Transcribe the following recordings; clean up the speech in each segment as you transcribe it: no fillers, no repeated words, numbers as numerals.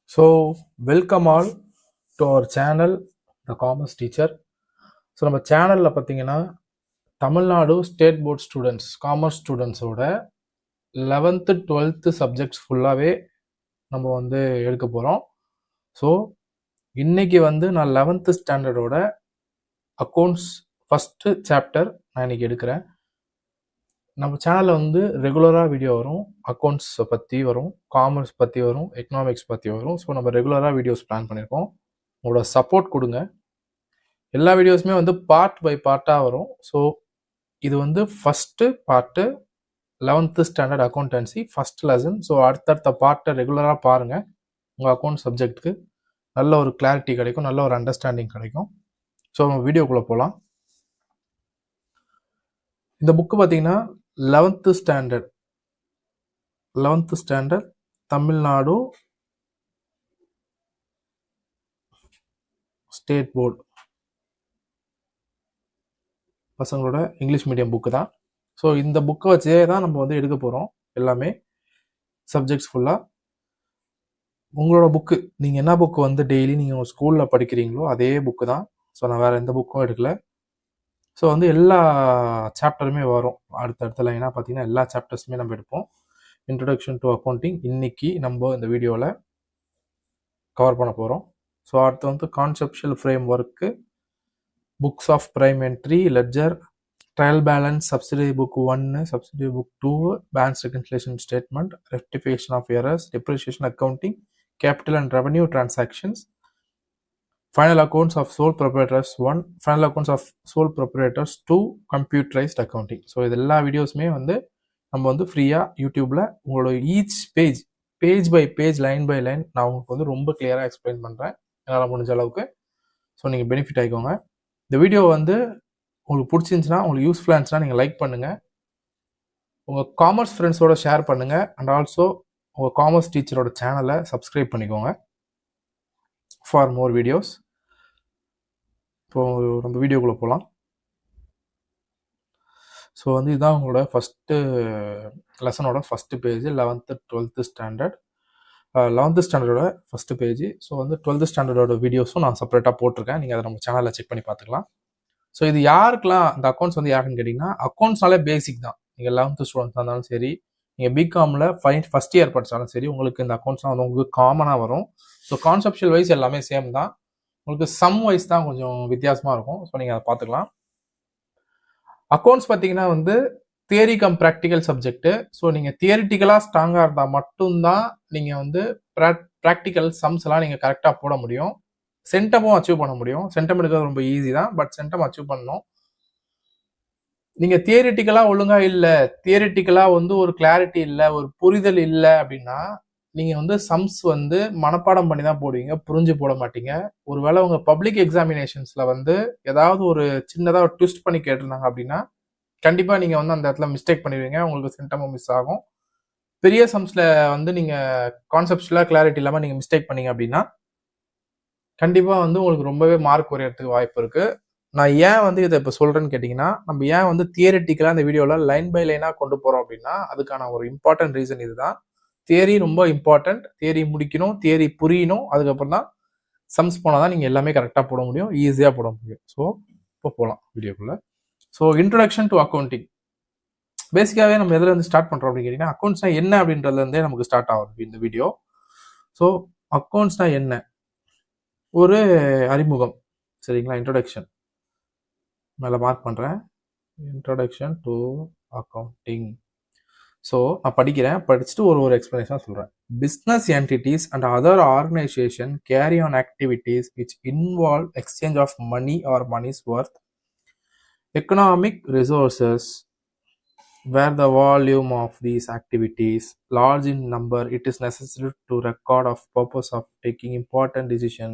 So, welcome all to our channel, The Commerce Teacher. So நம்ம சேனலில் பார்த்தீங்கன்னா Tamil Nadu state board students commerce ஸ்டூடெண்ட்ஸோட 11th 12th subjects ஃபுல்லாகவே நம்ம வந்து எடுக்க போகிறோம். ஸோ இன்னைக்கு வந்து நான் 11th ஸ்டாண்டர்டோட அக்கௌண்ட்ஸ் ஃபஸ்ட்டு சாப்டர் நான் இன்னைக்கு எடுக்கிறேன். நம்ம சேனலில் வந்து ரெகுலராக வீடியோ வரும், அக்கௌண்ட்ஸை பற்றி வரும், காமர்ஸ் பற்றி வரும், எக்கனாமிக்ஸ் பற்றி வரும். ஸோ நம்ம ரெகுலராக வீடியோஸ் பிளான் பண்ணியிருக்கோம். உங்களோட சப்போர்ட் கொடுங்க. எல்லா வீடியோஸுமே வந்து பார்ட் பை பார்ட்டாக வரும். ஸோ இது வந்து first part 11th standard accountancy first lesson. So அடுத்தடுத்த பார்ட்டை ரெகுலராக பாருங்கள். உங்கள் அக்கௌண்ட் சப்ஜெக்ட்டுக்கு நல்ல ஒரு கிளாரிட்டி கிடைக்கும், நல்ல ஒரு அண்டர்ஸ்டாண்டிங் கிடைக்கும். ஸோ நம்ம வீடியோக்குள்ளே போகலாம். இந்த புக்கு பார்த்தீங்கன்னா 11th standard Tamil Nadu state board பசங்களோட இங்கிலீஷ் மீடியம் புக்கு தான். ஸோ இந்த புக்கை வச்சே தான் நம்ம வந்து எடுக்க போகிறோம். எல்லாமே சப்ஜெக்ட்ஸ் ஃபுல்லாக உங்களோட புக்கு, நீங்கள் என்ன புக்கு வந்து டெய்லி நீங்கள் ஸ்கூலில் படிக்கிறீங்களோ அதே புக்கு தான். ஸோ நான் வேறு எந்த புக்கும் எடுக்கல. ஸோ வந்து எல்லா சாப்டருமே வரும் அடுத்தடுத்த லைனாக பார்த்தீங்கன்னா எல்லா சாப்டர்ஸுமே நம்ம எடுப்போம். இன்ட்ரடக்ஷன் டு அக்கௌண்டிங் இன்னைக்கு நம்ம இந்த வீடியோவில் கவர் பண்ண போகிறோம். ஸோ அடுத்து வந்து conceptual framework, books of prime entry, ledger, trial balance, subsidiary book 1, subsidiary book 2, balance reconciliation statement, rectification of errors, depreciation accounting, capital and revenue transactions, final accounts of sole proprietors 1, final accounts of sole proprietors 2, computerised accounting. So இது எல்லா வீடியோஸுமே வந்து நம்ம வந்து ஃப்ரீயாக யூடியூப்பில் உங்களோட each page by page, line by line நான் உங்களுக்கு வந்து ரொம்ப கிளியராக எக்ஸ்பிளைன் பண்ணுறேன் என்னால் முடிஞ்ச அளவுக்கு. ஸோ நீங்கள் பெனிஃபிட் ஆகிக்கோங்க. இந்த வீடியோ வந்து உங்களுக்கு பிடிச்சிருந்துச்சுன்னா, உங்களுக்கு யூஸ்ஃபுல்லாக இருந்துச்சுன்னா நீங்கள் லைக் பண்ணுங்கள், உங்கள் காமர்ஸ் ஃப்ரெண்ட்ஸோட ஷேர் பண்ணுங்கள், அண்ட் ஆல்சோ உங்கள் காமர்ஸ் டீச்சரோட சேனலை சப்ஸ்கிரைப் பண்ணிக்கோங்க ஃபார் மோர் வீடியோஸ். இப்போது நம்ம வீடியோக்குள்ளே போகலாம். ஸோ வந்து இதுதான் உங்களோட ஃபஸ்ட்டு லெசனோட first page, 11th 12th standard 11th ஸ்டாண்டர்டோட ஃபஸ்ட்டு பேஜ். ஸோ வந்து 12th ஸ்டாண்டர்டோட வீடியோஸும் நான் செப்பரேட்டாக போட்டிருக்கேன், நீங்கள் அதை நம்ம சேனலில் செக் பண்ணி பார்த்துக்கலாம். ஸோ இது யாருக்கெல்லாம் இந்த அக்கௌண்ட்ஸ் வந்து யாருன்னு கேட்டிங்கன்னா, அக்கௌண்ட்ஸ்னாலே பேசிக் தான். நீங்கள் 11th ஸ்டூடெண்ட்ஸாக இருந்தாலும் சரி, நீங்கள் பிகாமில் ஃபஸ்ட் இயர் படித்தாலும் சரி, உங்களுக்கு இந்த அக்கௌண்ட்ஸ்லாம் வந்து உங்களுக்கு காமனாக வரும். ஸோ கான்செப்ஷுவல் வைஸ் எல்லாமே சேம் தான், உங்களுக்கு சம் வைஸ் தான் கொஞ்சம் வித்தியாசமாக இருக்கும். ஸோ நீங்கள் அதை பார்த்துக்கலாம். அக்கௌண்ட்ஸ் பார்த்தீங்கன்னா வந்து theory come practical subject. So நீங்கள் தியரிட்டிக்கலாக ஸ்ட்ராங்காக இருந்தால் மட்டும்தான் நீங்கள் வந்து ப்ராக்டிக்கல் சம்ஸ் எல்லாம் நீங்கள் கரெக்டாக போட முடியும், சென்டமும் அச்சீவ் பண்ண முடியும். சென்டம் எடுக்கிறது ரொம்ப ஈஸி தான், பட் சென்டம் அச்சீவ் பண்ணணும். நீங்கள் தியரிட்டிக்கலாக ஒழுங்காக இல்லை, தியரிட்டிக்கலாக வந்து ஒரு கிளாரிட்டி இல்லை, ஒரு புரிதல் இல்லை அப்படின்னா நீங்கள் வந்து சம்ஸ் வந்து மனப்பாடம் பண்ணி தான் போடுவீங்க, புரிஞ்சு போட மாட்டீங்க. ஒருவேளை உங்கள் பப்ளிக் எக்ஸாமினேஷன்ஸில் வந்து ஏதாவது ஒரு சின்னதாக ஒரு ட்விஸ்ட் பண்ணி கேட்டிருந்தாங்க அப்படின்னா கண்டிப்பாக நீங்கள் வந்து அந்த இடத்துல மிஸ்டேக் பண்ணிடுவீங்க, உங்களுக்கு சென்டமும் மிஸ் ஆகும். பெரிய சம்ஸில் வந்து நீங்கள் கான்செப்ட்ஸ்லாம் கிளாரிட்டி இல்லாமல் நீங்கள் மிஸ்டேக் பண்ணீங்க அப்படின்னா கண்டிப்பாக வந்து உங்களுக்கு ரொம்பவே மார்க் குறையறதுக்கு வாய்ப்பு இருக்குது. நான் ஏன் வந்து இதை இப்போ சொல்கிறேன்னு கேட்டிங்கன்னா, நம்ம ஏன் வந்து தியரிட்டிக்கலாக இந்த வீடியோவில் லைன் பை லைனாக கொண்டு போகிறோம் அப்படின்னா அதுக்கான ஒரு இம்பார்ட்டன்ட் ரீசன் இதுதான். தியரி ரொம்ப இம்பார்ட்டன்ட், தியரி முடிக்கணும், தியரி புரியணும், அதுக்கப்புறம் தான் சம்ஸ் போனால் தான் நீங்கள் எல்லாமே கரெக்டாக போட முடியும், ஈஸியாக போட முடியும். ஸோ இப்போ போகலாம் வீடியோக்குள்ளே. So introduction to accounting. பேசிக்காகவே நம்ம எதில் வந்து ஸ்டார்ட் பண்ணுறோம் அப்படின்னு கேட்டிங்கன்னா, அக்கௌண்ட்ஸ்னா என்ன அப்படின்றதுலேருந்தே நமக்கு ஸ்டார்ட் ஆகுது இந்த வீடியோ. ஸோ அக்கௌண்ட்ஸ்னா என்ன, ஒரு அறிமுகம், சரிங்களா? இன்ட்ரடக்ஷன் மேலே மார்க் பண்ணுறேன், இன்ட்ரடக்ஷன் டு அக்கௌண்டிங். ஸோ நான் படிச்சுட்டு ஒரு எக்ஸ்பிளனேஷன் சொல்கிறேன். Business entities and other organisation carry on activities which involve exchange of money or money's worth, economic resources where the volume of these activities large in number, it is necessary to record of purpose of taking important decision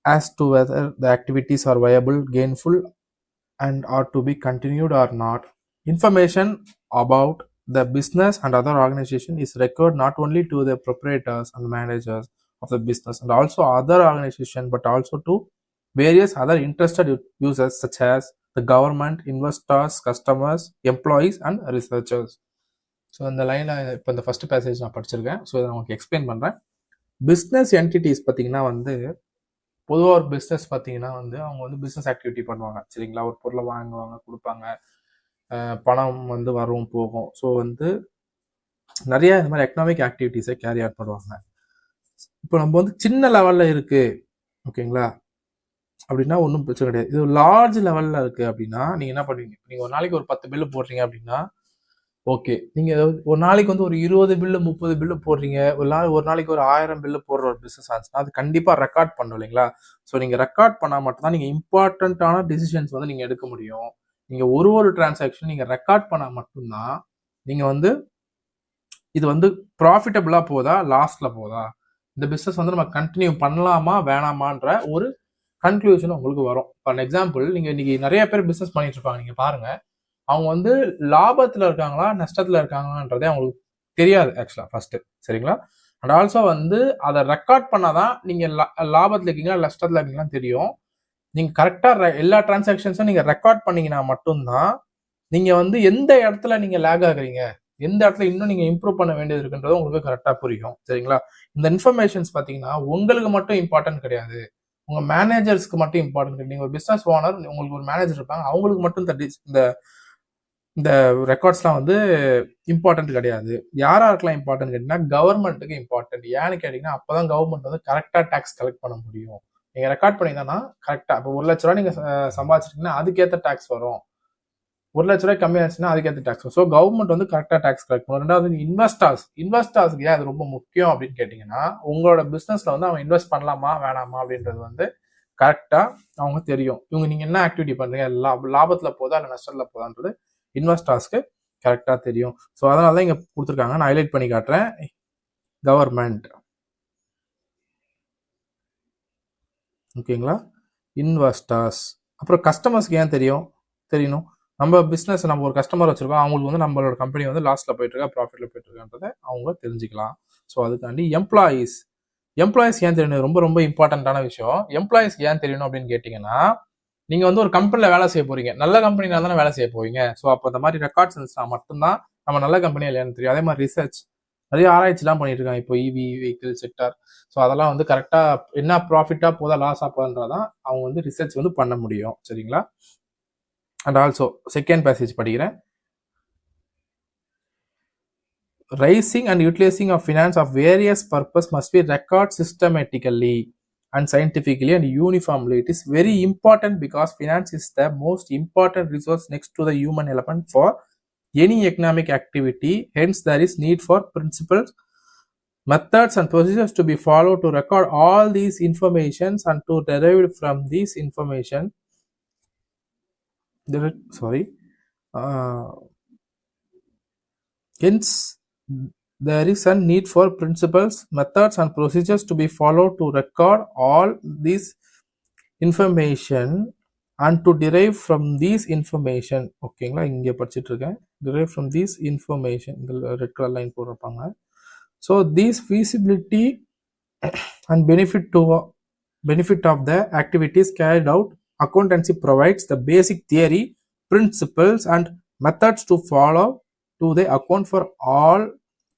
as to whether the activities are viable, gainful, and are to be continued or not. Information about the business and other organization is recorded not only to the proprietors and managers of the business and also other organization, but also to various other interested users such as the government, investors, customers, employees, and researchers. So இந்த லைனை இப்போ இந்த first passage நான் படிச்சிருக்கேன். So இதை நான் உங்களுக்கு explain பண்ணுறேன். பிஸ்னஸ் என்டிட்டிஸ் பார்த்தீங்கன்னா வந்து பொதுவாக ஒரு பிஸ்னஸ் பார்த்தீங்கன்னா வந்து அவங்க வந்து பிஸ்னஸ் ஆக்டிவிட்டி பண்ணுவாங்க சரிங்களா. ஒரு பொருளை வாங்குவாங்க, கொடுப்பாங்க, பணம் வந்து வரும் போகும். ஸோ வந்து நிறைய இந்த மாதிரி எக்கனாமிக் ஆக்டிவிட்டிஸை கேரி அவுட் பண்ணுவாங்க. இப்போ நம்ம வந்து சின்ன லெவலில் இருக்கு ஓகேங்களா அப்படின்னா ஒன்றும் பிரச்சனை கிடையாது. இது லார்ஜ் லெவலில் இருக்கு அப்படின்னா நீங்கள் என்ன பண்ணுவீங்க? நீங்கள் ஒரு நாளைக்கு ஒரு 10 பில்லு போடுறீங்க அப்படின்னா ஓகே, நீங்கள் ஒரு நாளைக்கு வந்து ஒரு 20 பில்லு 30 பில்லு போடுறீங்க, ஒரு நாளைக்கு ஒரு 1000 பில்லு போடுற ஒரு பிஸ்னஸ் ஆச்சுன்னா அது கண்டிப்பாக ரெக்கார்ட் பண்ணும் இல்லைங்களா. ஸோ நீங்கள் ரெக்கார்ட் பண்ணால் மட்டும்தான் நீங்கள் இம்பார்ட்டண்ட்டான டிசிஷன்ஸ் வந்து நீங்கள் எடுக்க முடியும். நீங்கள் ஒரு டிரான்சாக்ஷன் நீங்கள் ரெக்கார்ட் பண்ணால் மட்டும்தான் நீங்கள் வந்து இது வந்து ப்ராஃபிட்டபிளாக போதா லாஸ்ட்ல போதா, இந்த பிஸ்னஸ் வந்து நம்ம கண்டினியூ பண்ணலாமா வேணாமான்ற ஒரு கன்க்ளூஷன் உங்களுக்கு வரும். ஃபார் எக்ஸாம்பிள் நீங்கள் இன்னைக்கு நிறைய பேர் பிஸ்னஸ் பண்ணிட்டு இருப்பாங்க. நீங்கள் பாருங்க, அவங்க வந்து லாபத்தில் இருக்காங்களா நஷ்டத்தில் இருக்காங்களான்றதே அவங்களுக்கு தெரியாது ஆக்சுவலாக ஃபர்ஸ்ட் சரிங்களா. அண்ட் ஆல்சோ வந்து அதை ரெக்கார்ட் பண்ணாதான் நீங்கள் லாபத்தில் இருக்கீங்களா நஷ்டத்தில் இருக்கீங்களா தெரியும். நீங்கள் கரெக்டாக எல்லா டிரான்சாக்ஷன்ஸும் நீங்கள் ரெக்கார்ட் பண்ணீங்கன்னா மட்டும்தான் நீங்கள் வந்து எந்த இடத்துல நீங்கள் லேக் ஆகுறீங்க, எந்த இடத்துல இன்னும் நீங்கள் இம்ப்ரூவ் பண்ண வேண்டியது இருக்குன்றது உங்களுக்கு கரெக்டாக புரியும் சரிங்களா. இந்த இன்ஃபர்மேஷன்ஸ் பார்த்தீங்கன்னா உங்களுக்கு மட்டும் இம்பார்ட்டன்ட் கிடையாது, உங்கள் மேனேஜர்ஸ்க்கு மட்டும் இம்பார்ட்டன்ட் கிடையாது. நீங்கள் ஒரு பிஸ்னஸ் ஓனர், உங்களுக்கு ஒரு மேனேஜர் இருப்பாங்க, அவங்களுக்கு மட்டும் இந்த ரெக்கார்ட்ஸ்லாம் வந்து இம்பார்ட்டன்ட் கிடையாது. யாராருக்கெல்லாம் இம்பார்ட்டன்ட் கேட்டிங்கன்னா கவர்மெண்ட்டுக்கு இம்பார்ட்டன்ட். ஏன்னு கேட்டிங்கன்னா அப்போ தான் கவர்மெண்ட் வந்து கரெக்டாக டேக்ஸ் கலெக்ட் பண்ண முடியும். நீங்கள் ரெக்கார்ட் பண்ணிங்கன்னா கரெக்டாக இப்போ 1 லட்ச ரூபா நீங்கள் சம்பாதிச்சிட்டிங்கன்னா அதுக்கேற்ற டேக்ஸ் வரும், 1 லட்ச ரூபாய் கம்மியாச்சுன்னா அதுக்கேற்ற டேக்ஸ் வரும். ஸோ கவர்மெண்ட் வந்து கரெக்டாக டேக்ஸ் கலெக்ட் பண்ணும். ரெண்டாவது இன்வெஸ்டர்ஸ்க்கு ஏன் அது ரொம்ப முக்கியம் அப்படின்னு கேட்டிங்கன்னா உங்களோட பிஸ்னஸில் வந்து அவங்க இன்வெஸ்ட் பண்ணலாமா வேணாமா அப்படின்றது வந்து கரெக்டாக அவங்க தெரியும். இவங்க நீங்கள் என்ன ஆக்டிவிட்டி பண்ணுறீங்க, லாபத்தில் போதா இல்லை நஷ்டத்தில் போதான்றது இன்வெஸ்டர்ஸ்க்கு கரெக்டாக தெரியும். ஸோ அதனால தான் இங்கே கொடுத்துருக்காங்க. நான் ஹைலைட் பண்ணி காட்டுறேன். கவர்மெண்ட் ஓகேங்களா, இன்வெஸ்டர்ஸ், அப்புறம் கஸ்டமர்ஸ்க்கு ஏன் தெரியணும். நம்ம பிஸ்னஸ் நம்ம ஒரு கஸ்டமர் வச்சிருக்கோம், அவங்களுக்கு வந்து நம்மளோட கம்பெனி வந்து லாஸ்ட்ல போயிட்டு இருக்கா ப்ராஃபிட்ல போயிட்டு இருக்கான்றதை அவங்க தெரிஞ்சுக்கலாம். ஸோ அதுக்காண்டி எம்ப்ளாயீஸ் ஏன் தெரியணும், ரொம்ப ரொம்ப இம்பார்ட்டண்ட்டான விஷயம். எம்ப்ளாயீஸ்க்கு ஏன் தெரியணும் அப்படின்னு கேட்டிங்கன்னா நீங்க வந்து ஒரு கம்பெனில வேலை செய்ய போறீங்க, நல்ல கம்பெனில தானே வேலை செய்ய போவீங்க. ஸோ அப்போ இந்த மாதிரி ரெக்கார்ட்ஸ் இருந்துச்சுன்னா மட்டும்தான் நம்ம நல்ல கம்பெனியா இல்லையான்னு தெரியும். அதே மாதிரி ரிசர்ச் நிறைய ஆராய்ச்சிலாம் பண்ணிட்டு இருக்காங்க இப்போ இவி வெஹிக்கிள் செக்டர். ஸோ அதெல்லாம் வந்து கரெக்டா என்ன ப்ராஃபிட்டா போதா லாஸா போதான்றதான் அவங்க வந்து ரிசர்ச் வந்து பண்ண முடியும் சரிங்களா. அண்ட் ஆல்சோ செகண்ட் பேசேஜ் படிக்கிறேன். Raising and utilising of finance of various purpose must be record systematically and scientifically and uniformly. It is very important because finance is the most important resource next to the human element for any economic activity. Hence there is need for principles, methods and procedures to be followed to record all these informations and to derive from these information hence there is a need for principles, methods and procedures to be followed to record all this information and to derive from these information. ஓகேங்களா, இங்கே படிச்சுட்டு இருக்கேன். derive from these information, இந்த red colour line போட்டிருப்பாங்க. so these feasibility and benefit of the activities carried out, accountancy provides the basic theory, principles and methods to follow to the account for all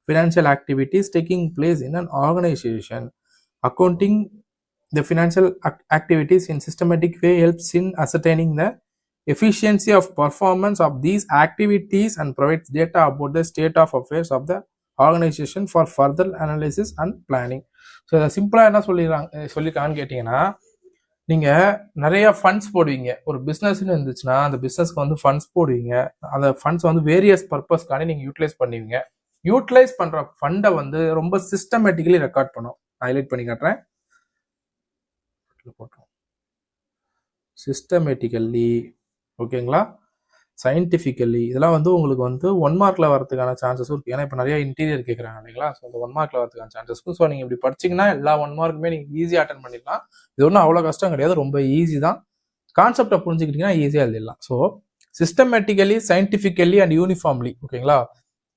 financial activities taking place in an organization. Accounting the financial activities in systematic way helps in ascertaining the efficiency of performance of these activities and provides data about the state of affairs of the organization for further analysis and planning. So இதை சிம்பிளாக என்ன சொல்லியிருக்காங்கன்னு கேட்டிங்கன்னா நீங்கள் நிறைய funds போடுவீங்க. ஒரு பிஸ்னஸ்ன்னு இருந்துச்சுன்னா அந்த பிஸ்னஸ்க்கு வந்து ஃபண்ட்ஸ் போடுவீங்க. அந்த ஃபண்ட்ஸ் வந்து வேரியஸ் பர்பஸ்க்காண்டி நீங்கள் யூட்டிலைஸ் பண்ணுவீங்க. யூட்டிலைஸ் பண்ற ஃபண்டை வந்து ரொம்ப சிஸ்டமேட்டிக்கலி ரெக்கார்ட் பண்ணும். ஹைலைட் பண்ணி காட்டுறேன். சிஸ்டமேட்டிக்கலி ஓகேங்களா, சயின்டிஃபிக்கலி இதெல்லாம் வந்து உங்களுக்கு வந்து 1 மார்க்ல வரதுக்கான சான்சஸும் இருக்கு. ஏன்னா இப்போ நிறைய இன்டீரியர் கேட்குறாங்க இல்லைங்களா. ஸோ அந்த 1 மார்க்ல வரதுக்கான சான்சஸ் இருக்கும். ஸோ நீங்கள் இப்படி படிச்சிங்கன்னா எல்லா 1 மார்க்குமே நீங்கள் ஈஸியாக அட்டன் பண்ணிடலாம். இது ஒன்றும் அவ்வளோ கஷ்டம் கிடையாது, ரொம்ப ஈஸி தான். கான்செப்டை புரிஞ்சுக்கிட்டீங்கன்னா ஈஸியாக எழுதிடலாம். So systematically, scientifically and uniformly ஓகேங்களா.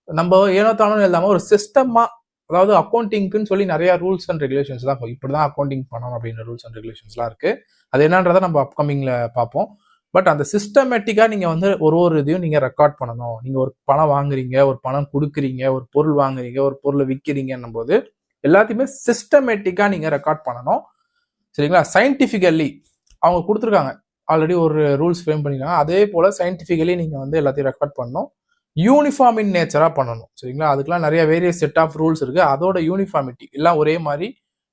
நம்ம ஏனோ தானோ இல்லாமல் ஒரு சிஸ்டமா, அதாவது அக்கௌண்டிங்க்குன்னு சொல்லி நிறைய ரூல்ஸ் அண்ட் ரெகுலேஷன்ஸ் தான் இப்படிதான் அக்கௌண்டிங் பண்ணணும் அப்படின்ற ரூல்ஸ் அண்ட் ரெகுலேஷன்ஸ்லாம் இருக்கு. அது என்னன்றதை நம்ம அப்கமிங்ல பார்ப்போம். பட் அந்த சிஸ்டமேட்டிக்கா நீங்க வந்து ஒரு இதையும் நீங்க ரெக்கார்ட் பண்ணணும். நீங்க ஒரு பணம் வாங்குறீங்க, ஒரு பணம் கொடுக்குறீங்க, ஒரு பொருள் வாங்குறீங்க, ஒரு பொருளை விற்கிறீங்கன்னும் போது எல்லாத்தையுமே சிஸ்டமேட்டிக்கா நீங்க ரெக்கார்ட் பண்ணணும். சரிங்களா? சயின்டிபிக்கலி அவங்க கொடுத்துருக்காங்க, ஆல்ரெடி ஒரு ரூல்ஸ் ஃப்ரேம் பண்ணிருக்காங்க. அதே போல சயின்டிபிக்கலி நீங்க வந்து எல்லாத்தையும் ரெக்கார்ட் பண்ணணும். யூனிஃபார்ம் இன் நேச்சரா பண்ணணும். சரிங்களா? அதுக்கெல்லாம் நிறைய வேரியஸ் செட் ஆஃப் ரூல்ஸ் இருக்கு. அதோட யூனிஃபார்மிட்டி எல்லாம் ஒரே மாதிரி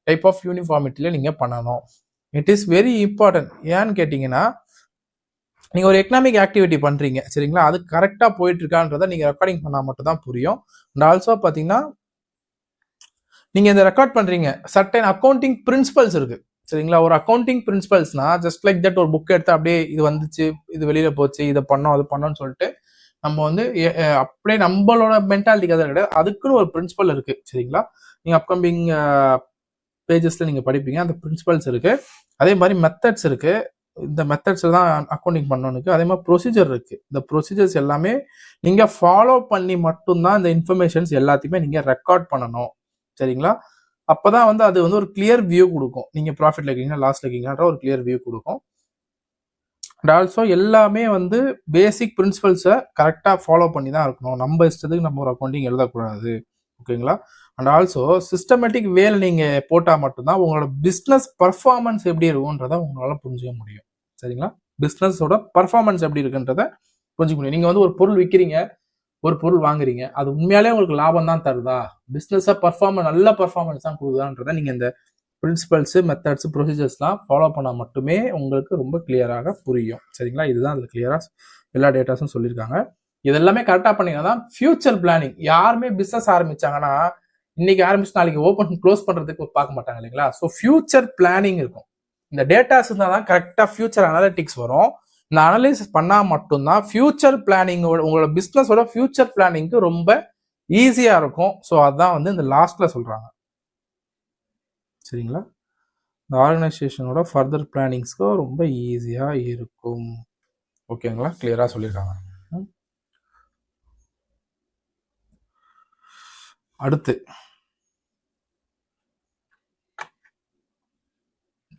டைப் ஆஃப் யூனிஃபார்மிட்டியில நீங்க பண்ணணும். It is very important. ஏன்னு கேட்டீங்கன்னா, நீங்க ஒரு எக்கனாமிக் ஆக்டிவிட்டி பண்றீங்க, சரிங்களா? அது கரெக்டா போயிட்டு இருக்கான்றத நீங்க ரெக்கார்டிங் பண்ணா மட்டும் தான் புரியும். அண்ட் ஆல்சோ பாத்தீங்கன்னா, நீங்க இந்த ரெக்கார்ட் பண்றீங்க, சர்டன் அக்கௌண்டிங் பிரின்சிபல்ஸ் இருக்கு, சரிங்களா? ஒரு அக்கௌண்டிங் பிரின்சிபல்ஸ்னா ஜஸ்ட் லைக் தட் ஒரு புக் எடுத்து அப்படியே இது வந்துச்சு, இது வெளியில போச்சு, இதை பண்ணோம், அது பண்ணோம்னு சொல்லிட்டு நம்ம வந்து அப்படியே நம்மளோட மென்டாலிட்டிக்கு அதை கிடையாது. அதுக்குன்னு ஒரு பிரின்சிபல் இருக்கு, சரிங்களா? நீங்க அப்கமிங் பேஜஸ்ல நீங்க படிப்பீங்க, அந்த பிரின்சிபல்ஸ் இருக்கு. அதே மாதிரி மெத்தட்ஸ் இருக்கு. இந்த மெத்தட்ஸ் தான் அக்கௌண்டிங் பண்ணணுக்கு. அதே மாதிரி ப்ரொசீஜர் இருக்கு. இந்த ப்ரொசீஜர்ஸ் எல்லாமே நீங்க ஃபாலோ பண்ணி மட்டும்தான் இந்த இன்ஃபர்மேஷன்ஸ் எல்லாத்தையுமே நீங்க ரெக்கார்ட் பண்ணணும், சரிங்களா? அப்பதான் வந்து அது வந்து ஒரு கிளியர் வியூ கொடுக்கும். நீங்க ப்ராஃபிட்ல இருக்கீங்க, லாஸ்ல இருக்கீங்கன்ற ஒரு கிளியர் வியூ கொடுக்கும். அண்ட் ஆல்சோ எல்லாமே வந்து பேசிக் பிரின்சிபல்ஸை கரெக்டாக ஃபாலோ பண்ணி தான் இருக்கணும். நம்ம இஷ்டத்துக்கு நம்ம ஒரு அக்கௌண்டிங் எழுதக்கூடாது, ஓகேங்களா? அண்ட் ஆல்சோ சிஸ்டமேட்டிக் வேலை நீங்கள் போட்டால் மட்டும்தான் உங்களோட பிஸ்னஸ் பர்ஃபார்மன்ஸ் எப்படி இருக்குன்றத உங்களால் புரிஞ்சுக்க முடியும், சரிங்களா? பிஸ்னஸோட பர்ஃபார்மன்ஸ் எப்படி இருக்குன்றத புரிஞ்சுக்க முடியும். நீங்கள் வந்து ஒரு பொருள் விற்கிறீங்க, ஒரு பொருள் வாங்குறீங்க, அது உண்மையாலே உங்களுக்கு லாபம் தான் தருதா, பிஸ்னஸை நல்ல பர்ஃபார்மன்ஸ் தான் கொடுக்குதான்றத நீங்கள் இந்த பிரின்சிபல்ஸ், மெத்தட்ஸ், ப்ரொசீஜர்ஸ்லாம் ஃபாலோ பண்ணால் மட்டுமே உங்களுக்கு ரொம்ப கிளியராக புரியும், சரிங்களா? இதுதான் அதில் கிளியராக எல்லா டேட்டாஸும் சொல்லியிருக்காங்க. இதெல்லாமே கரெக்டாக பண்ணீங்கன்னா தான் ஃபியூச்சர் பிளானிங். யாருமே பிஸ்னஸ் ஆரம்பிச்சாங்கன்னா இன்னைக்கு ஆரம்பிச்சு நாளைக்கு ஓப்பன் க்ளோஸ் பண்றதுக்கு பார்க்க மாட்டாங்க, இல்லைங்களா? ஸோ ஃபியூச்சர் பிளானிங் இருக்கும். இந்த டேட்டாஸ் இருந்தால் தான் கரெக்டாக ஃபியூச்சர் அனாலிட்டிக்ஸ் வரும். இந்த அனலைசிஸ் பண்ணால் மட்டும்தான் ஃபியூச்சர் பிளானிங், உங்களோட பிஸ்னஸோட ஃபியூச்சர் பிளானிங்க்கு ரொம்ப ஈஸியா இருக்கும். ஸோ அதான் வந்து இந்த லாஸ்ட்ல சொல்றாங்க, சரிங்களா? இந்த ஆர்கனைசேஷனோட ஃபர்தர் பிளானிங்ஸ்க்கு ரொம்ப ஈஸியா இருக்கும், ஓகேங்களா? கிளியரா சொல்லியிருக்காங்க. அடுத்து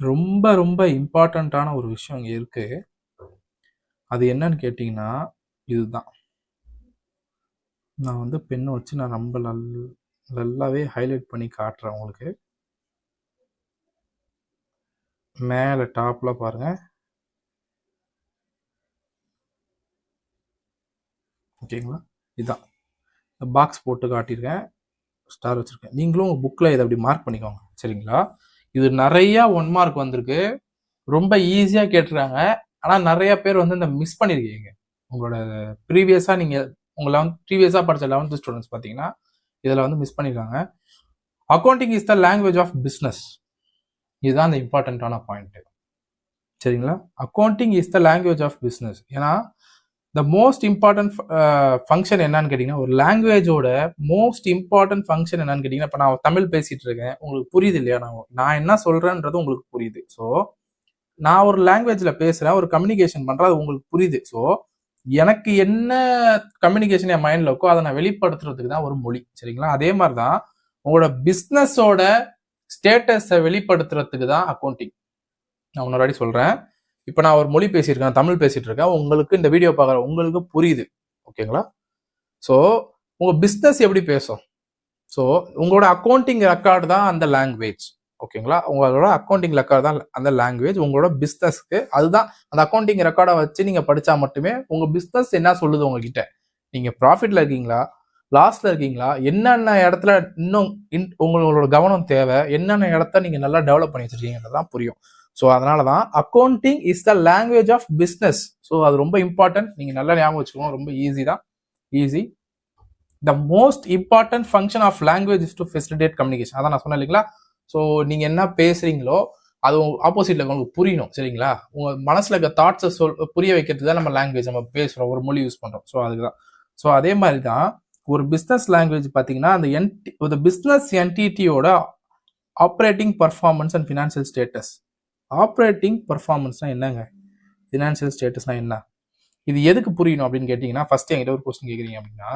ரொம்ப ரொம்ப இம்பார்ட்டண்ட்டான ஒரு விஷயம் இங்கே இருக்கு. அது என்னன்னு கேட்டிங்கன்னா, இதுதான். நான் வந்து பெண்ணை வச்சு நான் ரொம்ப நல்லாவே ஹைலைட் பண்ணி காட்டுறேன் உங்களுக்கு. மேலே டாப்ல பாருங்க, ஓகேங்களா? இதுதான் பாக்ஸ் போட்டு காட்டியிருக்கேன், ஸ்டார் வச்சிருக்கேன். நீங்களும் உங்கள் புக்கில் இதை அப்படி மார்க் பண்ணிக்கோங்க, சரிங்களா? இது நிறைய 1 மார்க் வந்திருக்கு, ரொம்ப ஈஸியாக கேட்டுருக்காங்க. ஆனால் நிறைய பேர் வந்து இந்த மிஸ் பண்ணியிருக்கீங்க. உங்களோட ப்ரீவியஸாக நீங்கள் உங்கள் ப்ரீவியஸாக படித்த 11th ஸ்டூடெண்ட்ஸ் பார்த்தீங்கன்னா இதில் வந்து மிஸ் பண்ணியிருக்காங்க. Accounting is the language of business. இதுதான் இந்த இம்பார்ட்டண்ட்டான பாயிண்ட், சரிங்களா? Accounting is the language of business. ஏன்னா த மோஸ்ட் இம்பார்ட்டன்ட் ஃபங்க்ஷன் என்னன்னு கேட்டிங்கன்னா, ஒரு லாங்குவேஜோட மோஸ்ட் இம்பார்ட்டன்ட் ஃபங்க்ஷன் என்னன்னு கேட்டிங்கன்னா, இப்போ நான் தமிழ் பேசிட்டு இருக்கேன், உங்களுக்கு புரியுது இல்லையா? நான் என்ன சொல்றேன்றது உங்களுக்கு புரியுது. ஸோ நான் ஒரு லாங்குவேஜ்ல பேசுறேன், ஒரு கம்யூனிகேஷன் பண்றேன், அது உங்களுக்கு புரியுது. ஸோ எனக்கு என்ன கம்யூனிகேஷன் என் மைண்ட்ல இருக்கோ அதை நான் வெளிப்படுத்துறதுக்கு தான் ஒரு மொழி, சரிங்களா? அதே மாதிரி தான் உங்களோட பிஸ்னஸோட ஸ்டேட்டஸை வெளிப்படுத்துறதுக்கு தான் அக்கௌண்டிங். நான் இன்னொரு வாட்டி சொல்றேன். இப்போ நான் ஒரு மொழி பேசியிருக்கேன், தமிழ் பேசிட்டு இருக்கேன், உங்களுக்கு இந்த வீடியோ பார்க்குற உங்களுக்கு புரியுது, ஓகேங்களா? ஸோ உங்க பிஸ்னஸ் எப்படி பேசும்? ஸோ உங்களோட அக்கௌண்டிங் ரெக்கார்டு தான் அந்த லாங்குவேஜ், ஓகேங்களா? உங்களோட அக்கௌண்டிங் ரெக்கார்டு தான் அந்த லாங்குவேஜ் உங்களோட பிஸ்னஸ்க்கு. அதுதான் அந்த அக்கௌண்டிங் ரெக்கார்டை வச்சு நீங்க படிச்சா மட்டுமே உங்க பிஸ்னஸ் என்ன சொல்லுது உங்ககிட்ட. நீங்க ப்ராஃபிட்ல இருக்கீங்களா, லாஸ்ல இருக்கீங்களா, என்னென்ன இடத்துல இன்னும் உங்களோட கவனம் தேவை, என்னென்ன இடத்த நீங்க நல்லா டெவலப் பண்ணி வச்சிருக்கீங்கன்றதான் புரியும். ஸோ அதனால தான் accounting is the language of business. So அது ரொம்ப இம்பார்ட்டன்ட், நீங்க நல்லா ஞாபகம் வச்சுக்கணும். ரொம்ப ஈஸி தான், easy. The most important function of language is to facilitate communication. அதான் நான் சொன்னேன் இல்லைங்களா? ஸோ நீங்க என்ன பேசுறீங்களோ அது ஆப்போசிட்ல உங்களுக்கு புரியணும், சரிங்களா? உங்க மனசுல இருக்க தாட்ஸை புரிய வைக்கிறதுக்கு தான் நம்ம லாங்குவேஜ் நம்ம பேசுறோம், ஒரு மொழி யூஸ் பண்றோம். ஸோ அதுதான். ஸோ அதே மாதிரி தான் ஒரு பிஸ்னஸ் லாங்குவேஜ் பார்த்தீங்கன்னா அந்த பிஸ்னஸ் என்டிட்டியோட operating performance and financial status. Operating பர்ஃபார்மன்ஸ்னா என்னங்க, ஃபினான்சியல் ஸ்டேட்டஸ்னா என்ன, இது எதுக்கு புரியணும் அப்படின்னு கேட்டீங்கன்னா, ஃபர்ஸ்ட் என்கிட்ட ஒரு கொஸ்டின் கேட்குறீங்க அப்படின்னா,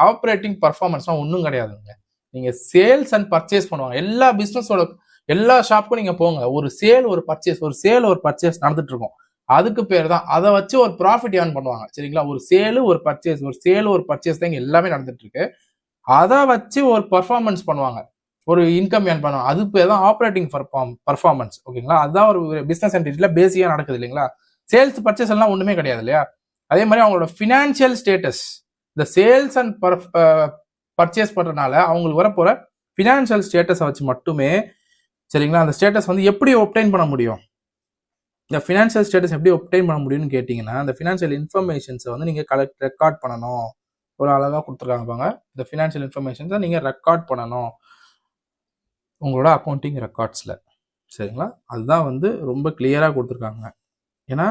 ஆப்ரேட்டிங் பர்ஃபார்மன்ஸ்னா ஒன்றும் கிடையாதுங்க. நீங்க சேல்ஸ் அண்ட் பர்ச்சேஸ் பண்ணுவாங்க, எல்லா பிஸ்னஸோட எல்லா ஷாப்புக்கும் நீங்க போங்க, ஒரு சேல் ஒரு பர்ச்சேஸ் நடந்துட்டு இருக்கும். அதுக்கு பேர் தான். அதை வச்சு ஒரு ப்ராஃபிட் ஏர்ன் பண்ணுவாங்க. சரிங்களா? ஒரு சேலு ஒரு பர்ச்சேஸ் தான் இங்க எல்லாமே நடந்துட்டு இருக்கு. அதை வச்சு ஒரு பர்ஃபார்மன்ஸ் பண்ணுவாங்க, ஒரு இன்கம் ஏர்ன் பண்ணுவாங்க. அது பேர் தான் ஆப்ரேட்டிங் பர்ஃபார்மன்ஸ். ஓகேங்களா? அதுதான் ஒரு பிசினஸ் என்டிட்டில பேசிக்கா நடக்குது இல்லைங்களா? சேல்ஸ் பர்ச்சேஸ் எல்லாம் ஒண்ணுமே கிடையாது இல்லையா? அதே மாதிரி அவங்களோட ஃபினான்ஷியல் ஸ்டேட்டஸ், இந்த சேல்ஸ் அண்ட் பர்ச்சேஸ் பண்றதுனால அவங்களுக்கு வரப்போற ஃபினான்ஷியல் ஸ்டேட்டஸை வச்சு மட்டுமே, சரிங்களா, அந்த ஸ்டேட்டஸ் வந்து எப்படி ஒப்டைன் பண்ண முடியும், இந்த ஃபினான்ஷியல் ஸ்டேட்டஸ் எப்படி ஒப்டைன் பண்ண முடியும்னு கேட்டிங்கன்னா, அந்த ஃபினான்ஷியல் இன்ஃபர்மேஷன்ஸை வந்து நீங்கள் ரெக்கார்ட் பண்ணணும். ஒரு அழகாக கொடுத்துருக்காங்க பாங்க, இந்த ஃபினான்ஷியல் இன்ஃபர்மேஷன்ஸை நீங்கள் ரெக்கார்ட் பண்ணணும் உங்களோட அக்கௌண்டிங் ரெக்கார்ட்ஸில். சரிங்களா? அதுதான் வந்து ரொம்ப கிளியராக கொடுத்துருக்காங்க. ஏன்னா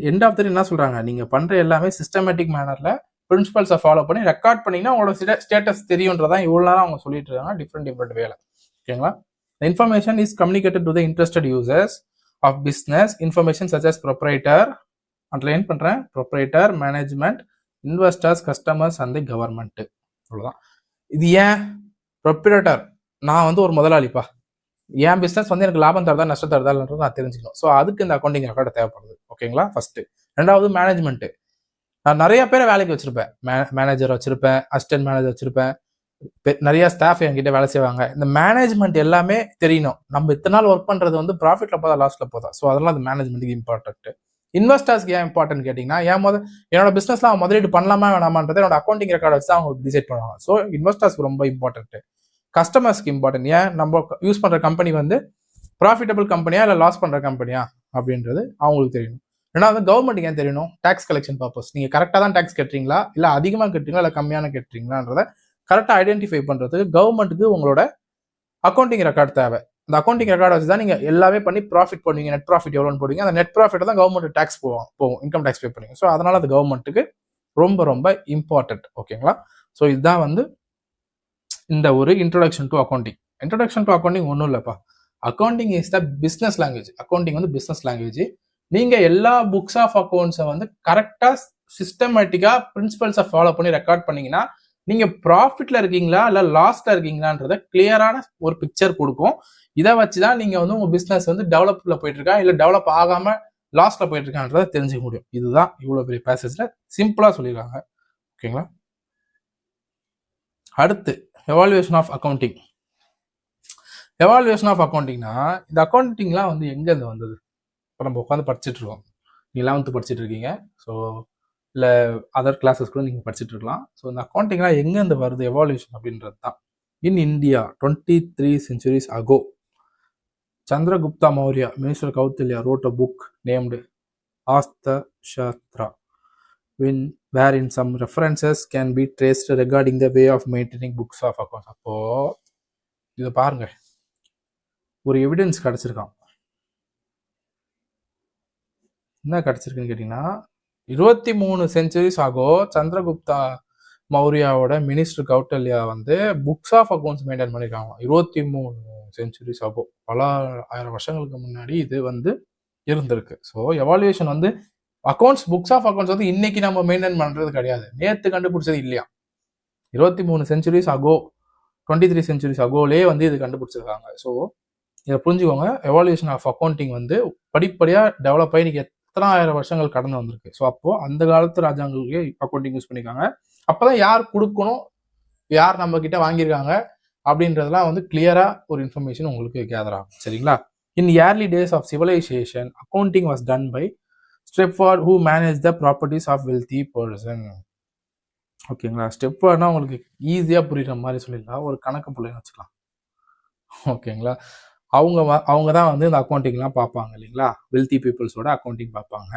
எண்ட் ஆஃப் த டே என்ன சொல்கிறாங்க, நீங்கள் பண்ணுற எல்லாமே சிஸ்டமேட்டிக் மேனரில் பிரின்சிபல்ஸை ஃபாலோ பண்ணி ரெக்கார்ட் பண்ணிங்கன்னா உங்களோட ஸ்டேட்டஸ் தெரியுன்றதான் இவ்வளோ நேரம் அவங்க சொல்லிட்டு இருக்காங்க, டிஃப்ரெண்ட் வேலை. ஓகேங்களா? The information is communicated to the interested users of business information such as proprietor, underline பண்றேன், proprietor, management, investors, customers and the government. அவ்வளவுதான். இது ஏன் proprietor, நான் வந்து ஒரு முதலாளிப்பா, என் பிசினஸ் வந்து எனக்கு லாபம் தரதா நஷ்டம் தரதான்றது நான் தெரிஞ்சுக்கணும். ஸோ அதுக்கு இந்த அக்கௌண்டிங் ரெக்கார்டு தேவைப்படுது. ஓகேங்களா? ஃபர்ஸ்ட். ரெண்டாவது மேனேஜ்மெண்ட். நான் நிறைய பேரை வேலைக்கு வச்சிருப்பேன், மேனேஜர் வச்சிருப்பேன், அசிஸ்டன்ட் மேனேஜர் வச்சிருப்பேன், நிறைய ஸ்டாஃப் என்கிட்ட வேலை செய்வாங்க. இந்த மேனேஜ்மெண்ட் எல்லாமே தெரியணும். நம்ம இத்தனை நாள் ஒர்க் பண்றது வந்து ப்ராஃபிட்ல போதா லாஸ்ட்ல போதா, ஸோ அதெல்லாம் அது மேனேஜ்மெண்ட்டுக்கு இம்பார்ட்டன்ட். இன்வெஸ்டர்ஸ்க்கு ஏன் இம்பார்ட்டன் கேட்டீங்கன்னா, என்னோட பிசினஸ்ல அவங்க முதலீடு பண்ணலாமா வேணாமான்றது என்னோட அக்கௌண்டிங் ரெக்கார்டு வச்சு அவங்க டிசைட் பண்ணுவாங்க. ஸோ இன்வெஸ்டர்ஸ்க்கு ரொம்ப இம்பார்ட்டன்ட். கஸ்டமர்ஸ்க்கு இம்பார்ட்டன்ட். ஏன் நம்ம யூஸ் பண்ற கம்பெனி வந்து ப்ராஃபிட்டபிள் கம்பெனியா இல்லை லாஸ் பண்ற கம்பெனியா அப்படின்றது அவங்களுக்கு தெரியணும். ரெண்டாவது கவர்மெண்ட்டுக்கு ஏன் தெரியணும், டாக்ஸ் கலெக்ஷன் பர்பஸ். நீங்க கரெக்டாக தான் டாக்ஸ் கட்டுறீங்களா, இல்லை அதிகமாக கட்டுறீங்களா, இல்லை கம்மியான கட்டுறீங்களான்றத கரெக்டாக ஐடென்டிஃபை பண்ணுறதுக்கு கவர்மெண்ட்டுக்கு உங்களோட அக்கௌண்டிங் ரெக்கார்டு தேவை. அந்த அக்கௌண்டிங் ரெக்கார்டு வச்சு தான் நீங்கள் எல்லாமே பண்ணி ப்ராஃபிட் பண்ணுவீங்க. நெட் ப்ராஃபிட் எவ்வளோன்னு போடுவீங்க, அந்த நெட் ப்ராஃபிட் தான் கவர்மெண்ட் டேக்ஸ் போகும், இன்கம் டேக்ஸ் பே பண்ணுவீங்க. ஸோ அதனால அது கவர்மெண்ட்டுக்கு ரொம்ப ரொம்ப இம்பார்ட்டன்ட். ஓகேங்களா? ஸோ இதுதான் வந்து இந்த ஒரு introduction to accounting. Introduction to accounting ஒன்றும் இல்லைப்பா, accounting is the business language. Accounting வந்து பிஸ்னஸ் லாங்குவேஜ். நீங்கள் எல்லா புக்ஸ் ஆஃப் அக்கௌண்ட்ஸை வந்து கரெக்டாக சிஸ்டமேட்டிக்காக பிரின்சிபல்ஸை ஃபாலோ பண்ணி ரெக்கார்ட் பண்ணீங்கன்னா நீங்க ப்ராஃபிட்ல இருக்கீங்களா இல்ல லாஸ்ட்ல இருக்கீங்களான்றத கிளியரான ஒரு பிக்சர் கொடுக்கும். இதை வச்சுதான் நீங்க வந்து உங்க பிசினஸ் வந்து டெவலப்ல போயிட்டு இருக்கா இல்ல டெவலப் ஆகாம லாஸ்ட்ல போயிட்டு இருக்கான்றத தெரிஞ்சுக்க முடியும். இதுதான் இவ்வளவு பெரிய பேசேஜ்ல சிம்பிளா சொல்லியிருக்காங்க. ஓகேங்களா? அடுத்து evaluation of accounting. Evaluation of அக்கௌண்டிங்னா இந்த அக்கௌண்டிங்லாம் வந்து எங்க இருந்து வந்தது? இப்போ நம்ம உட்காந்து படிச்சுட்டு இருக்கோம், 11th படிச்சுட்டு இருக்கீங்க, ஸோ இல்லை அதர் கிளாஸஸ் கூட நீங்கள் படிச்சுட்டு இருக்கலாம். ஸோ இந்த அக்கௌண்டிங்லாம் எங்கேருந்து வருது எவால்யூஷன் அப்படின்றது தான். In India 23 centuries ago, Chandragupta Maurya, Minister Kautilya, wrote a book named Arthashastra, wherein some references can be traced regarding the way of maintaining books of accounts. அப்போ இதை பாருங்க, ஒரு எவிடன்ஸ் கிடைச்சிருக்கான். என்ன கிடைச்சிருக்குன்னு கேட்டீங்கன்னா, 23 centuries ஆகோ சந்திரகுப்தா மௌரியாவோட மினிஸ்டர் கௌட்டல்யா வந்து books of accounts maintain பண்ணியிருக்காங்க. 23 centuries ஆகோ, பல ஆயிரம் வருஷங்களுக்கு முன்னாடி இது வந்து இருந்திருக்கு. ஸோ எவாலுவேஷன் வந்து அக்கௌண்ட்ஸ், புக்ஸ் ஆஃப் அக்கௌண்ட்ஸ் வந்து இன்னைக்கு நம்ம மெயின்டைன் பண்றது கிடையாது, நேற்று கண்டுபிடிச்சது இல்லையா. 23 centuries ஆகோ, 23 centuries ஆகோலே வந்து இது கண்டுபிடிச்சிருக்காங்க. ஸோ இதை புரிஞ்சுக்கோங்க, எவாலுவேஷன் ஆஃப் அக்கௌண்டிங் வந்து படிப்படியாக டெவலப் ஆகி இன்னைக்கு எத்தனை ஆயிரம் வருஷங்கள் கடந்து வந்திருக்கு. ஸோ அப்போ அந்த காலத்து ராஜாங்களுக்கே அக்கௌண்டிங் யூஸ் பண்ணியிருக்காங்க. அப்போதான் யார் கொடுக்கணும், யார் நம்ம கிட்ட வாங்கியிருக்காங்க அப்படின்றதெல்லாம் வந்து கிளியரா ஒரு இன்ஃபர்மேஷன் உங்களுக்கு கேதர் ஆகும். சரிங்களா? In early days of civilisation accounting was done by steward who manage the properties of wealthy person. ஓகேங்களா? ஸ்டெப்வார்ட்னா உங்களுக்கு ஈஸியா புரியுற மாதிரி சொல்லிடலாம், ஒரு கணக்கு பிள்ளைன்னு வச்சுக்கலாம். ஓகேங்களா? அவங்க தான் வந்து இந்த அக்கௌண்டிங்லாம் பார்ப்பாங்க இல்லைங்களா, வெல்தி பீப்புள்ஸோட அக்கௌண்டிங் பார்ப்பாங்க.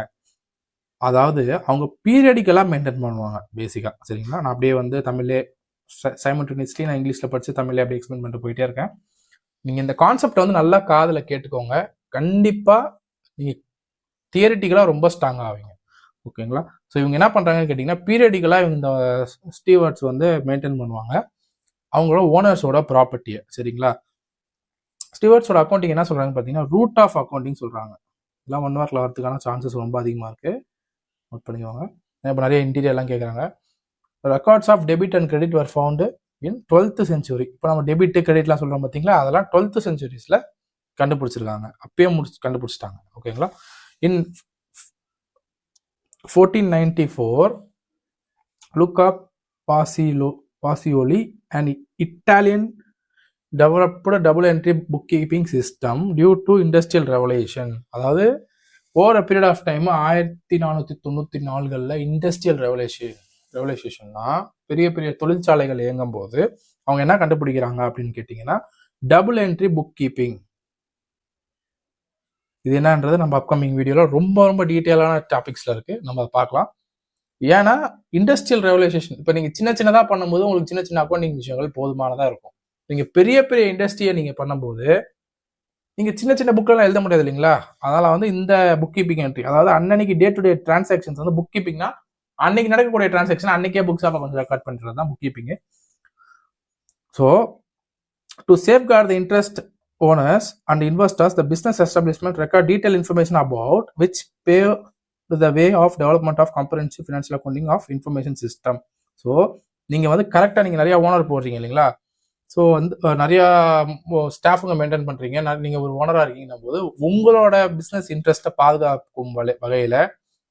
அதாவது அவங்க பீரியடிக்கலாக மெயின்டைன் பண்ணுவாங்க பேசிக்காக. சரிங்களா? நான் அப்படியே வந்து தமிழ்லே சைமல்டேனியஸ்லி நான் இங்கிலீஷில் படித்து தமிழ்லே அப்படியே எக்ஸ்பிளைன் பண்ணிட்டு போயிட்டே இருக்கேன். நீங்கள் இந்த கான்செப்ட் வந்து நல்லா காதில் கேட்டுக்கோங்க, கண்டிப்பாக நீங்கள் தியரிட்டிக்கலாக ரொம்ப ஸ்ட்ராங் ஆவீங்க. ஓகேங்களா? ஸோ இவங்க என்ன பண்ணுறாங்கன்னு கேட்டிங்கன்னா, பீரியடிக்கலாக இவங்க இந்த ஸ்டீவர்ட்ஸ் வந்து மெயின்டைன் பண்ணுவாங்க அவங்களோட ஓனர்ஸோட ப்ராப்பர்ட்டியை. சரிங்களா? ஸ்டீவர்ட்ஸோட அக்கௌண்டிங் என்ன சொல்றாங்க பார்த்தீங்கன்னா, ரூட் ஆஃப் அக்கௌண்டிங் சொல்றாங்க. இதெல்லாம் 1 மார்க்ல வரதுக்கான சான்சஸ் ரொம்ப அதிகமாக இருக்கு, நோட் பண்ணிக்கோங்க. இப்போ நிறைய இன்டீரியர் எல்லாம் கேட்குறாங்க. Records of debit and credit were found in 12th century. இப்போ நம்ம டெபிட் கிரெடிட்லாம் சொல்றோம் பார்த்தீங்களா, அதெல்லாம் 12th centuries கண்டுபிடிச்சிருக்காங்க, அப்பயே கண்டுபிடிச்சிட்டாங்க. ஓகேங்களா? இன் 1494, Luca Pacioli, an Italian developed double entry bookkeeping system due to industrial revolution. அதாவது over period of time 1494 industrial ரெவல்யூஷன்னா பெரிய பெரிய தொழிற்சாலைகள் இயங்கும் போது அவங்க என்ன கண்டுபிடிக்கிறாங்க அப்படின்னு கேட்டீங்கன்னா டபுள் என்ட்ரி புக் கீப்பிங். இது என்னன்றது நம்ம அப்கமிங் வீடியோல ரொம்ப ரொம்ப டீட்டெயிலான டாபிக்ஸ்ல இருக்கு, நம்ம அதை பார்க்கலாம். ஏன்னா இண்டஸ்ட்ரியல் ரெவல்யூஷன் இப்போ நீங்க சின்ன சின்னதா பண்ணும்போது உங்களுக்கு சின்ன சின்ன அக்கௌண்டிங் விஷயங்கள் போதுமானதா இருக்கும். நீங்க பெரிய பெரிய இண்டஸ்ட்ரியை நீங்க பண்ணும்போது நீங்க சின்ன சின்ன புக்கெல்லாம் எழுத முடியாது இல்லைங்களா? அதனால வந்து இந்த புக் கீப்பிங் என்ட்ரி, அதாவது அன்னைக்கு டே டு டே டிரான்சாக்ஷன்ஸ் வந்து புக் கீப்பிங்னா அன்னைக்கு நடக்கக்கூடிய டிரான்சாக்ஷன் அன்னைக்கே புக்ஸ் ஆஃப் கொஞ்சம் ரெக்கார்ட் பண்றது தான் book keeping. So to safeguard the interest owners and investors, the business establishment record detailed information about which pave the way of development of comprehensive financial accounting of information system. So நீங்கள் வந்து கரெக்டாக நீங்கள் நிறையா owner போடுறீங்க இல்லைங்களா? So வந்து நிறையா ஸ்டாஃபுங்க maintain பண்ணுறீங்க, நீங்கள் ஒரு ஓனராக இருக்கீங்கன்னும் போது உங்களோட பிஸ்னஸ் இன்ட்ரெஸ்ட்டை பாதுகாக்கும் வகையில்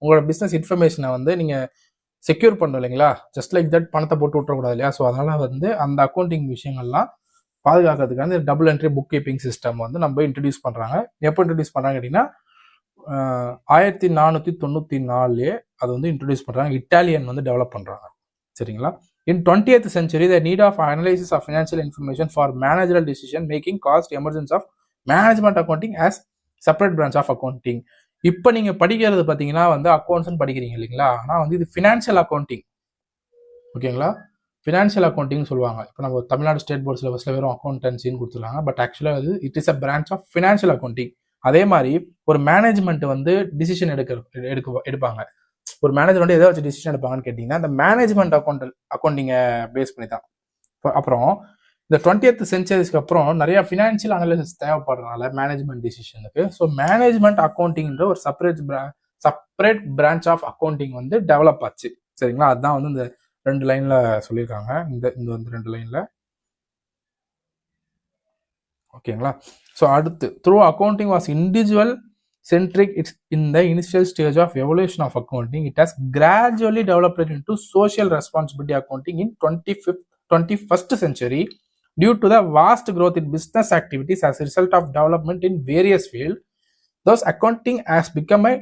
உங்களோட பிஸ்னஸ் இன்ஃபர்மேஷனை வந்து நீங்கள் செக்யூர் பண்ணணும் இல்லைங்களா? ஜஸ்ட் லைக் தட் பணத்தை போட்டு விட்டுறக்கூடாது இல்லையா? ஸோ அதனால் வந்து அந்த அக்கௌண்டிங் விஷயங்கள்லாம் பாதுகாக்கிறதுக்கான double entry bookkeeping system வந்து நம்ம இன்ட்ரடியூஸ் பண்ணுறாங்க. எப்போ இன்ட்ரடியூஸ் பண்ணுறாங்க கேட்டிங்கன்னா 1494 அது வந்து இன்ட்ரடியூஸ் பண்ணுறாங்க. இட்டாலியன் வந்து டெவலப் பண்ணுறாங்க. சரிங்களா? In 20th century, the need of analysis of financial information for managerial decision making caused emergence of management accounting as separate branch of accounting. இப்போ நீங்க படிக்கிறது பார்த்தீங்கன்னா வந்து அக்கௌண்ட்ஸ்னு படிக்கிறீங்க இல்லைங்களா? ஆனால் வந்து இது ஃபினான்ஷியல் அக்கௌண்டிங். ஓகேங்களா? ஃபினான்ஷியல் அக்கௌண்டிங் சொல்லுவாங்க. இப்போ நம்ம தமிழ்நாடு ஸ்டேட் போர்ட் சிலபஸ்ல வெறும் அக்கௌண்டன்சின்னு கொடுத்துருக்காங்க. பட் ஆக்சுவலாக அது it is a branch of financial accounting. அதே மாதிரி ஒரு மேனேஜ்மெண்ட் வந்து டிசிஷன் எடுப்பாங்க. ஒரு மேனேஜர் வந்து எதை வச்சு டிசிஷன் எடுப்பாங்கன்னு கேட்டிங்கன்னா அந்த மேனேஜ்மெண்ட் அக்கௌண்டிங்கை பேஸ் பண்ணி தான். அப்புறம் இந்த 20th சென்ச்சுரிஸ்க்கு அப்புறம் நிறைய ஃபினான்ஷியல் அனாலிசிஸ் தேவைப்படுறதுனால மேனேஜ்மெண்ட் டிசிஷனுக்கு ஸோ மேனேஜ்மெண்ட் அக்கௌண்டிங்ன்ற ஒரு செப்பரேட் பிரான்ச் ஆஃப் அக்கௌண்டிங் வந்து டெவலப் ஆச்சு. சரிங்களா? அதுதான் வந்து இந்த 2 லைன்ல சொல்லியிருக்காங்க. இந்த வந்து 2 லைன்ல. ஓகேங்களா? ஸோ அடுத்து through accounting was individual centric in the initial stage of evolution of accounting, it has gradually developed into social responsibility accounting in 21st century due to the vast growth in business activities as a result of development in various fields. Thus accounting has become a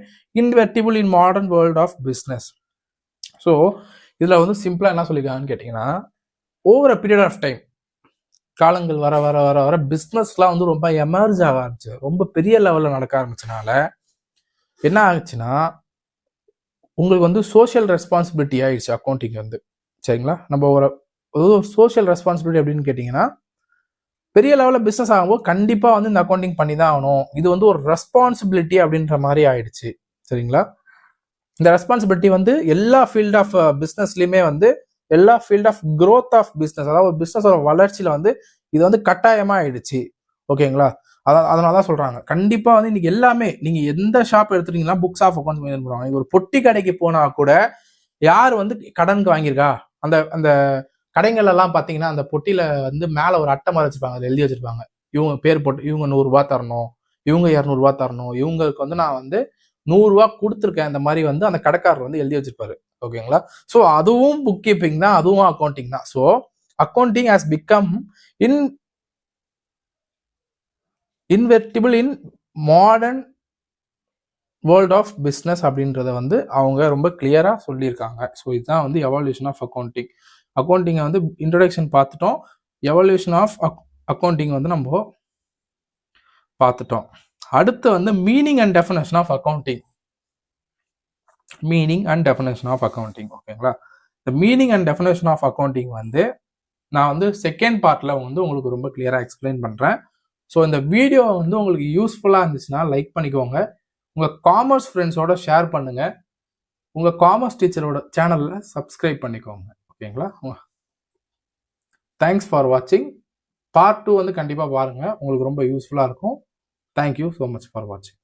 inevitable in modern world of business. So இதுல வந்து சிம்பிளா என்ன சொல்லிருக்காங்கன்னு கேட்டீங்கன்னா over a period of time, காலங்கள் வர வர வர வர பிஸ்னஸ்லாம் வந்து ரொம்ப எமர்ஜ் ஆக ஆரம்பிச்சு, ரொம்ப பெரிய லெவலில் நடக்க ஆரம்பிச்சனால என்ன ஆச்சுன்னா உங்களுக்கு வந்து சோஷியல் ரெஸ்பான்சிபிலிட்டி ஆயிடுச்சு அக்கௌண்டிங் வந்து. சரிங்களா? நம்ம ஒரு சோஷியல் ரெஸ்பான்சிபிலிட்டி அப்படின்னு கேட்டிங்கன்னா பெரிய லெவலில் பிஸ்னஸ் ஆகும்போது கண்டிப்பாக வந்து இந்த அக்கௌண்டிங் பண்ணி தான் ஆகணும். இது வந்து ஒரு ரெஸ்பான்சிபிலிட்டி அப்படின்ற மாதிரி ஆயிடுச்சு. சரிங்களா? இந்த ரெஸ்பான்சிபிலிட்டி வந்து எல்லா ஃபீல்ட் ஆஃப் பிஸ்னஸ்லையுமே வந்து எல்லா field of growth of business, அதாவது ஒரு பிஸ்னஸோட வளர்ச்சியில் வந்து இது வந்து கட்டாயமாக ஆயிடுச்சு. ஓகேங்களா? அதனால தான் சொல்கிறாங்க கண்டிப்பாக வந்து இன்னைக்கு எல்லாமே நீங்கள் எந்த ஷாப் எடுத்துட்டீங்கன்னா புக்ஸ் ஆஃப் அக்கௌண்ட்ஸ் மெயின்டைன் பண்ணுவாங்க. நீங்கள் ஒரு பொட்டி கடைக்கு போனால் கூட யார் வந்து கடனுக்கு வாங்கியிருக்கா அந்த அந்த கடைகள் எல்லாம் பார்த்தீங்கன்னா அந்த பொட்டியில் வந்து மேலே ஒரு அட்டை மாதிரி வச்சுருப்பாங்க, அதில் எழுதி வச்சிருப்பாங்க இவங்க பேர் போட்டு இவங்க 100 ரூபா தரணும், இவங்க 200 ரூபா தரணும், இவங்களுக்கு வந்து நான் வந்து 100 ரூபா கொடுத்துருக்கேன், இந்த மாதிரி வந்து அந்த கடைக்காரர் வந்து எழுதி வச்சிருப்பாரு. ஓகேங்களா? ஸோ அதுவும் புக் கீப்பிங் தான், அதுவும் அக்கௌண்டிங் தான். So accounting has become invertible in modern world of business அப்படின்றத வந்து அவங்க ரொம்ப கிளியரா சொல்லியிருக்காங்க. ஸோ இதுதான் வந்து எவால்யூஷன் ஆஃப் அக்கௌண்டிங். அக்கௌண்டிங்கை வந்து இன்ட்ரோடக்ஷன் பார்த்துட்டோம், எவால்யூஷன் ஆஃப் அக்கௌண்டிங் வந்து நம்ம பார்த்துட்டோம். அடுத்து வந்து meaning and definition of accounting. Meaning and definition of accounting. ஓகேங்களா? இந்த meaning and definition of accounting வந்து நான் வந்து செகண்ட் பார்ட்ல வந்து உங்களுக்கு ரொம்ப கிளியரா எக்ஸ்பிளைன் பண்றேன். ஸோ இந்த வீடியோ வந்து உங்களுக்கு யூஸ்ஃபுல்லா இருந்துச்சுன்னா லைக் பண்ணிக்கோங்க, உங்க காமர்ஸ் ஃப்ரெண்ட்ஸோட ஷேர் பண்ணுங்க, உங்க காமர்ஸ் டீச்சரோட சேனல்ல சப்ஸ்கிரைப் பண்ணிக்கோங்க. ஓகேங்களா? தேங்க்ஸ் ஃபார் வாட்சிங். பார்ட் 2 வந்து கண்டிப்பா பாருங்க, உங்களுக்கு ரொம்ப யூஸ்ஃபுல்லா இருக்கும். தேங்க்யூ ஸோ மச் ஃபார் வாட்சிங்.